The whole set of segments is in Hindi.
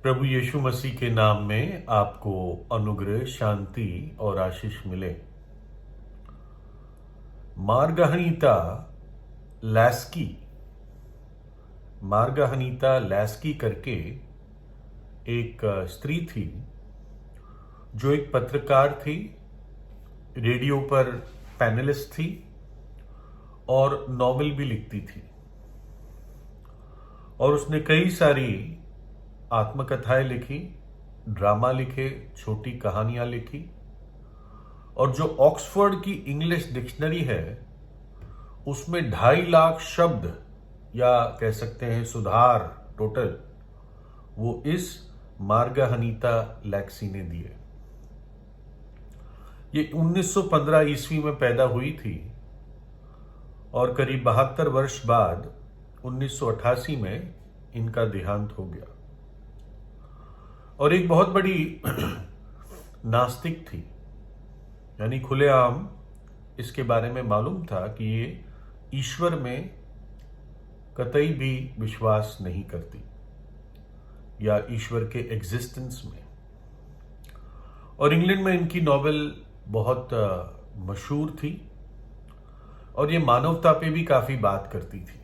प्रभु यीशु मसीह के नाम में आपको अनुग्रह, शांति और आशीष मिले। मार्गहनीता लैस्की करके एक स्त्री थी जो एक पत्रकार थी, रेडियो पर पैनलिस्ट थी और नॉवेल भी लिखती थी। और उसने कई सारी आत्मकथाएं लिखी, ड्रामा लिखे, छोटी कहानियां लिखी। और जो ऑक्सफोर्ड की इंग्लिश डिक्शनरी है उसमें 2.5 लाख शब्द या कह सकते हैं सुधार टोटल वो इस मार्गहनीता लैक्सी ने दिए। ये 1915 ईस्वी में पैदा हुई थी और करीब 72 वर्ष बाद 1988 में इनका देहांत हो गया। और एक बहुत बड़ी नास्तिक थी, यानी खुलेआम इसके बारे में मालूम था कि ये ईश्वर में कतई भी विश्वास नहीं करती या ईश्वर के एग्जिस्टेंस में। और इंग्लैंड में इनकी नॉवेल बहुत मशहूर थी और ये मानवता पे भी काफी बात करती थी।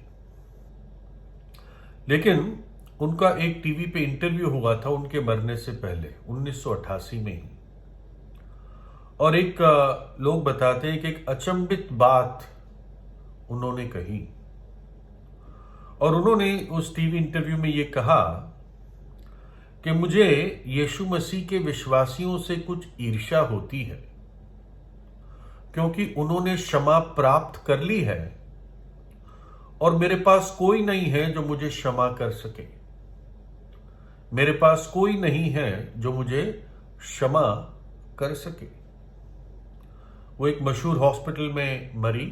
लेकिन उनका एक टीवी पे इंटरव्यू हुआ था उनके मरने से पहले 1988 में ही। और एक लोग बताते हैं कि एक अचंभित बात उन्होंने कही और उन्होंने उस टीवी इंटरव्यू में ये कहा कि मुझे यीशु मसीह के विश्वासियों से कुछ ईर्ष्या होती है क्योंकि उन्होंने क्षमा प्राप्त कर ली है और मेरे पास कोई नहीं है जो मुझे क्षमा कर सके। मेरे पास कोई नहीं है जो मुझे क्षमा कर सके। वो एक मशहूर हॉस्पिटल में मरी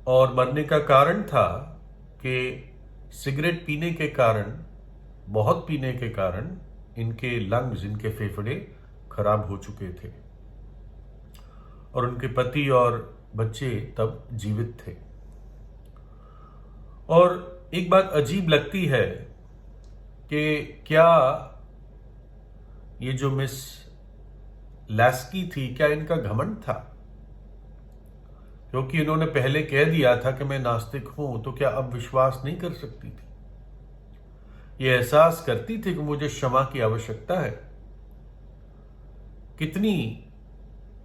और मरने का कारण था कि सिगरेट पीने के कारण, बहुत पीने के कारण इनके लंग्स, इनके फेफड़े खराब हो चुके थे और उनके पति और बच्चे तब जीवित थे। और एक बात अजीब लगती है कि क्या ये जो मिस लैस्की थी, क्या इनका घमंड था? क्योंकि इन्होंने पहले कह दिया था कि मैं नास्तिक हूं, तो क्या अब विश्वास नहीं कर सकती थी? ये एहसास करती थी कि मुझे क्षमा की आवश्यकता है। कितनी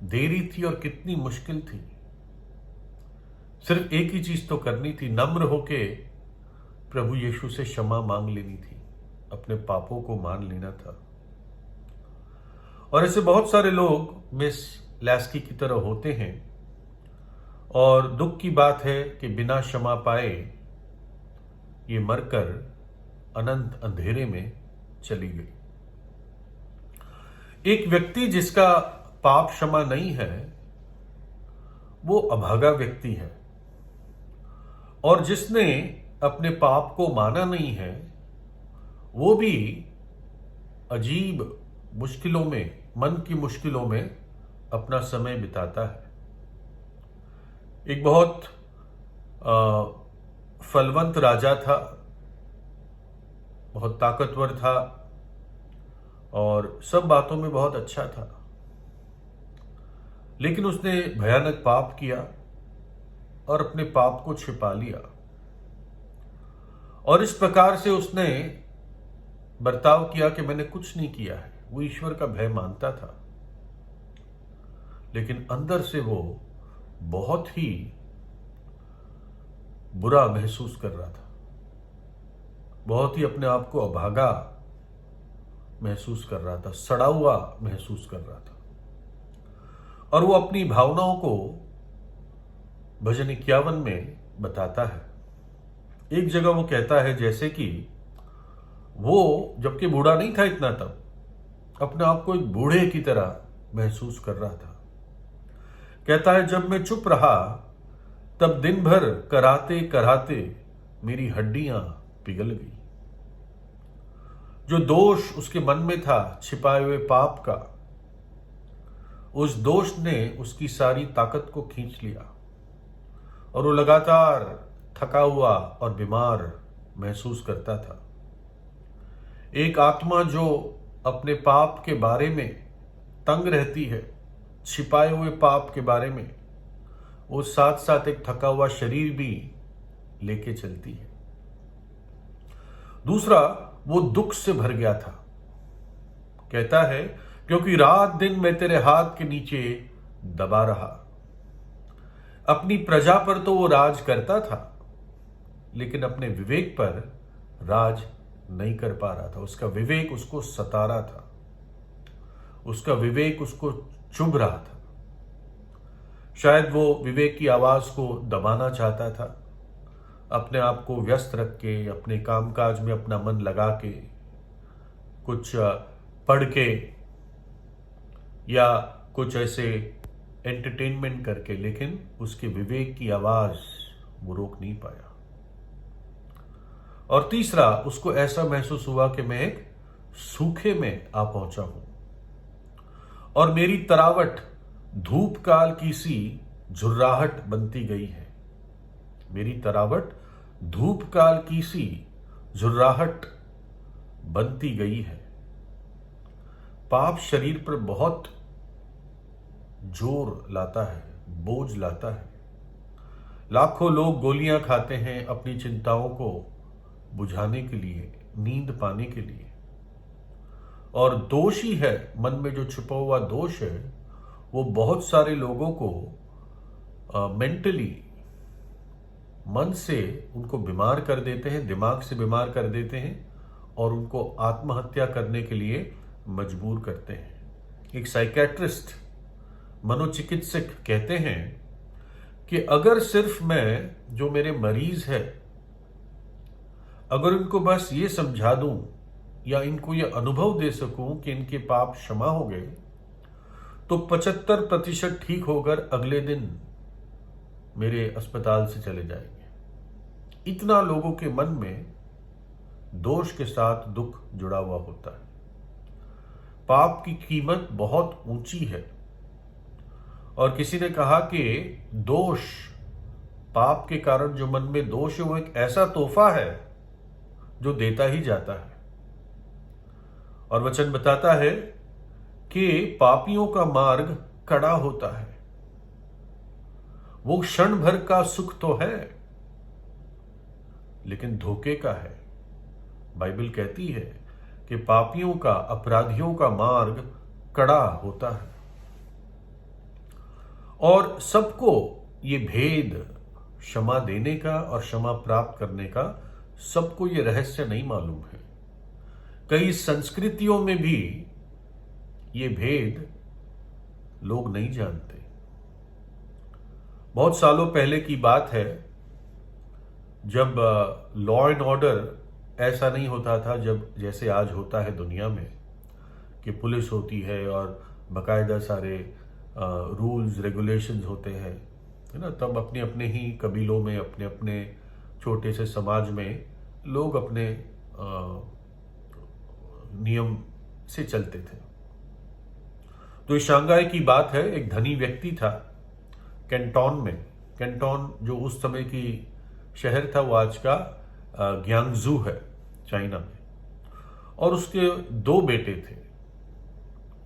देरी थी और कितनी मुश्किल थी। सिर्फ एक ही चीज तो करनी थी, नम्र होके प्रभु यीशु से क्षमा मांग लेनी थी, अपने पापों को मान लेना था। और ऐसे बहुत सारे लोग मिस लैस्की की तरह होते हैं और दुख की बात है कि बिना क्षमा पाए ये मरकर अनंत अंधेरे में चली गई। एक व्यक्ति जिसका पाप क्षमा नहीं है वो अभागा व्यक्ति है, और जिसने अपने पाप को माना नहीं है वो भी अजीब मुश्किलों में, मन की मुश्किलों में अपना समय बिताता है। एक बहुत फलवंत राजा था, बहुत ताकतवर था और सब बातों में बहुत अच्छा था, लेकिन उसने भयानक पाप किया और अपने पाप को छिपा लिया। और इस प्रकार से उसने बर्ताव किया कि मैंने कुछ नहीं किया है। वो ईश्वर का भय मानता था, लेकिन अंदर से वो बहुत ही बुरा महसूस कर रहा था, बहुत ही अपने आप को अभागा महसूस कर रहा था, सड़ा हुआ महसूस कर रहा था। और वो अपनी भावनाओं को भजन 51 में बताता है। एक जगह वो कहता है जैसे कि वो जबकि बूढ़ा नहीं था इतना, तब अपने आप को एक बूढ़े की तरह महसूस कर रहा था। कहता है जब मैं चुप रहा तब दिन भर कराते कराते मेरी हड्डियां पिघल गई। जो दोष उसके मन में था छिपाए हुए पाप का, उस दोष ने उसकी सारी ताकत को खींच लिया और वो लगातार थका हुआ और बीमार महसूस करता था। एक आत्मा जो अपने पाप के बारे में तंग रहती है, छिपाए हुए पाप के बारे में, वो साथ साथ एक थका हुआ शरीर भी लेके चलती है। दूसरा, वो दुख से भर गया था। कहता है, क्योंकि रात दिन मैं तेरे हाथ के नीचे दबा रहा। अपनी प्रजा पर तो वो राज करता था, लेकिन अपने विवेक पर राज नहीं कर पा रहा था। उसका विवेक उसको सता रहा था, उसका विवेक उसको चुभ रहा था। शायद वो विवेक की आवाज को दबाना चाहता था, अपने आप को व्यस्त रख के, अपने कामकाज में अपना मन लगा के, कुछ पढ़ के या कुछ ऐसे एंटरटेनमेंट करके, लेकिन उसके विवेक की आवाज वो रोक नहीं पाया। और तीसरा, उसको ऐसा महसूस हुआ कि मैं एक सूखे में आ पहुंचा हूं और मेरी तरावट धूप काल की सी झुर्राहट बनती गई है। मेरी तरावट धूप काल की सी झुर्राहट बनती गई है। पाप शरीर पर बहुत जोर लाता है, बोझ लाता है। लाखों लोग गोलियां खाते हैं अपनी चिंताओं को बुझाने के लिए, नींद पाने के लिए। और दोष ही है, मन में जो छुपा हुआ दोष है, वो बहुत सारे लोगों को मेंटली, मन से उनको बीमार कर देते हैं, दिमाग से बीमार कर देते हैं और उनको आत्महत्या करने के लिए मजबूर करते हैं। एक साइकेट्रिस्ट, मनोचिकित्सक कहते हैं कि अगर सिर्फ मैं, जो मेरे मरीज है, अगर उनको बस ये समझा दूं या इनको ये अनुभव दे सकूं कि इनके पाप क्षमा हो गए, तो 75% ठीक होकर अगले दिन मेरे अस्पताल से चले जाएंगे। इतना लोगों के मन में दोष के साथ दुख जुड़ा हुआ होता है। पाप की कीमत बहुत ऊंची है। और किसी ने कहा कि दोष, पाप के कारण जो मन में दोष है, वो एक ऐसा तोहफा है जो देता ही जाता है। और वचन बताता है कि पापियों का मार्ग कड़ा होता है। वो क्षण भर का सुख तो है, लेकिन धोखे का है। बाइबल कहती है कि पापियों का, अपराधियों का मार्ग कड़ा होता है। और सबको ये भेद, क्षमा देने का और क्षमा प्राप्त करने का, सबको ये रहस्य नहीं मालूम है। कई संस्कृतियों में भी ये भेद लोग नहीं जानते। बहुत सालों पहले की बात है, जब लॉ एंड ऑर्डर ऐसा नहीं होता था जब जैसे आज होता है दुनिया में, कि पुलिस होती है और बाकायदा सारे रूल्स रेगुलेशंस होते हैं, है ना। तब अपने अपने ही कबीलों में, अपने अपने छोटे से समाज में लोग अपने नियम से चलते थे। तो इस शंघाई की बात है, एक धनी व्यक्ति था कैंटोन में। कैंटोन जो उस समय की शहर था, वो आज का ग्यांगजू है, चाइना में। और उसके 2 बेटे थे।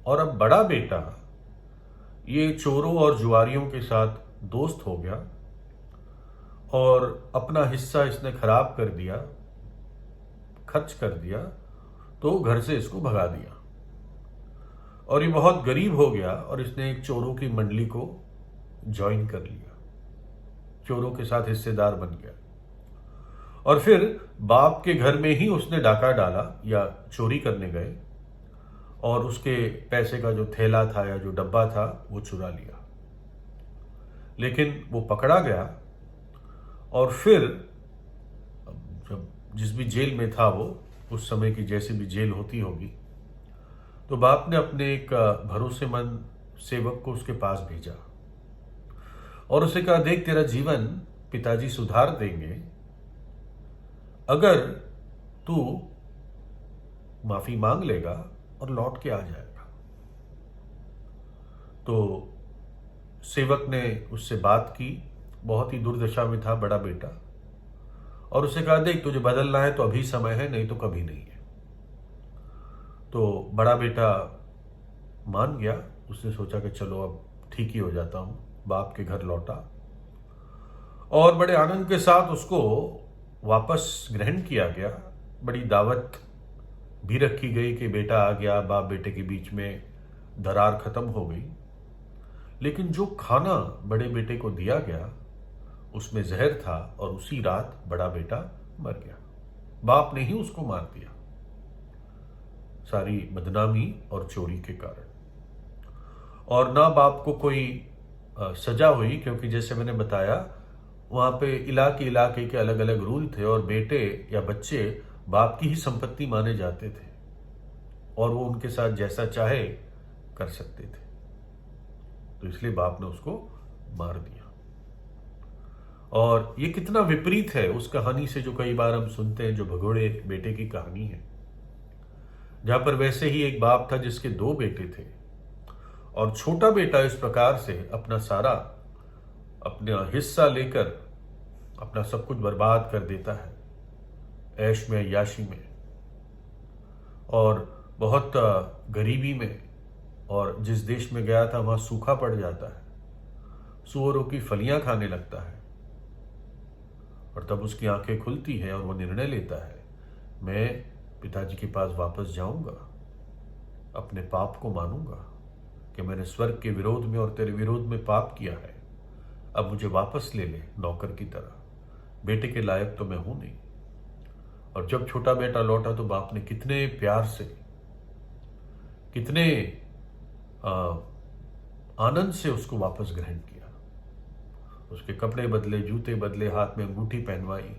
और अब बड़ा बेटा ये चोरों और जुआरियों के साथ दोस्त हो गया और अपना हिस्सा इसने खराब कर दिया, खर्च कर दिया, तो घर से इसको भगा दिया। और ये बहुत गरीब हो गया और इसने एक चोरों की मंडली को ज्वाइन कर लिया, चोरों के साथ हिस्सेदार बन गया। और फिर बाप के घर में ही उसने डाका डाला या चोरी करने गए और उसके पैसे का जो थैला था या जो डब्बा था वो चुरा लिया। लेकिन वो पकड़ा गया और फिर जब जिस भी जेल में था, वो उस समय की जैसी भी जेल होती होगी, तो बाप ने अपने एक भरोसेमंद सेवक को उसके पास भेजा और उसे कहा, देख तेरा जीवन पिताजी सुधार देंगे अगर तू माफी मांग लेगा और लौट के आ जाएगा। तो सेवक ने उससे बात की, बहुत ही दुर्दशा में था बड़ा बेटा, और उसे कहा, देख तुझे बदलना है तो अभी समय है, नहीं तो कभी नहीं है। तो बड़ा बेटा मान गया। उसने सोचा कि चलो अब ठीक ही हो जाता हूं। बाप के घर लौटा और बड़े आनंद के साथ उसको वापस ग्रहण किया गया। बड़ी दावत भी रखी गई कि बेटा आ गया। बाप बेटे के बीच में दरार खत्म हो गई। लेकिन जो खाना बड़े बेटे को दिया गया उसमें जहर था और उसी रात बड़ा बेटा मर गया। बाप ने ही उसको मार दिया, सारी बदनामी और चोरी के कारण। और ना बाप को कोई सजा हुई, क्योंकि जैसे मैंने बताया वहां पे इलाके इलाके के अलग अलग रूल थे और बेटे या बच्चे बाप की ही संपत्ति माने जाते थे और वो उनके साथ जैसा चाहे कर सकते थे। तो इसलिए बाप ने उसको मार दिया। और ये कितना विपरीत है उस कहानी से जो कई बार हम सुनते हैं, जो भगोड़े बेटे की कहानी है, जहां पर वैसे ही एक बाप था जिसके 2 बेटे थे और छोटा बेटा इस प्रकार से अपना सारा अपना हिस्सा लेकर अपना सब कुछ बर्बाद कर देता है, ऐश में याशी में और बहुत गरीबी में। और जिस देश में गया था वहां सूखा पड़ जाता है, सूअरों की फलियां खाने लगता है। और तब उसकी आंखें खुलती है और वो निर्णय लेता है, मैं पिताजी के पास वापस जाऊंगा, अपने पाप को मानूंगा कि मैंने स्वर्ग के विरोध में और तेरे विरोध में पाप किया है। अब मुझे वापस ले ले नौकर की तरह, बेटे के लायक तो मैं हूं नहीं। और जब छोटा बेटा लौटा तो बाप ने कितने प्यार से, कितने आनंद से उसको वापस ग्रहण किया। उसके कपड़े बदले, जूते बदले, हाथ में अंगूठी पहनवाई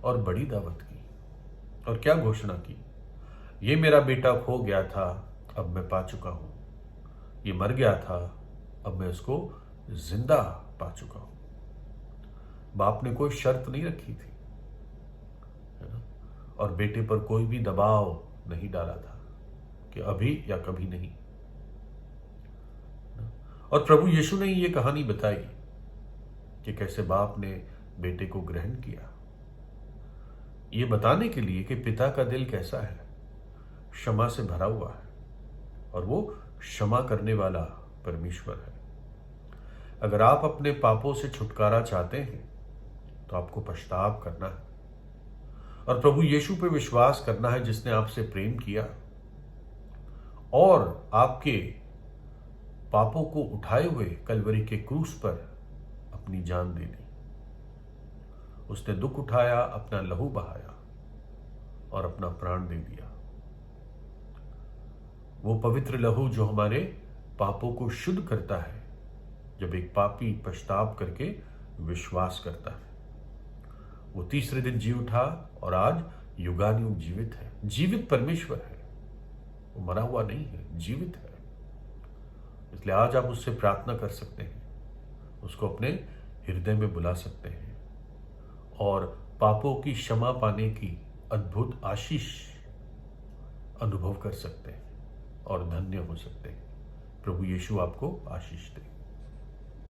और बड़ी दावत की। और क्या घोषणा की, ये मेरा बेटा खो गया था, अब मैं पा चुका हूं। ये मर गया था, अब मैं इसको जिंदा पा चुका हूं। बाप ने कोई शर्त नहीं रखी थी, है ना? और बेटे पर कोई भी दबाव नहीं डाला था कि अभी या कभी नहीं। और प्रभु यीशु ने ये कहानी बताई कि कैसे बाप ने बेटे को ग्रहण किया, ये बताने के लिए कि पिता का दिल कैसा है, क्षमा से भरा हुआ है और वो क्षमा करने वाला परमेश्वर है। अगर आप अपने पापों से छुटकारा चाहते हैं तो आपको पश्चाताप करना है और प्रभु यीशु पे विश्वास करना है, जिसने आपसे प्रेम किया और आपके पापों को उठाए हुए कलवरी के क्रूस पर अपनी जान दे दी। उसने दुख उठाया, अपना लहू बहाया और अपना प्राण दे दिया। वो पवित्र लहू जो हमारे पापों को शुद्ध करता है, जब एक पापी पश्चाताप करके विश्वास करता है। वो तीसरे दिन जी उठा और आज युगानुयुग जीवित है। जीवित परमेश्वर है, वो मरा हुआ नहीं है, जीवित है। इसलिए आज आप उससे प्रार्थना कर सकते हैं, उसको अपने हृदय में बुला सकते हैं और पापों की क्षमा पाने की अद्भुत आशीष अनुभव कर सकते हैं और धन्य हो सकते हैं। प्रभु यीशु आपको आशीष दे।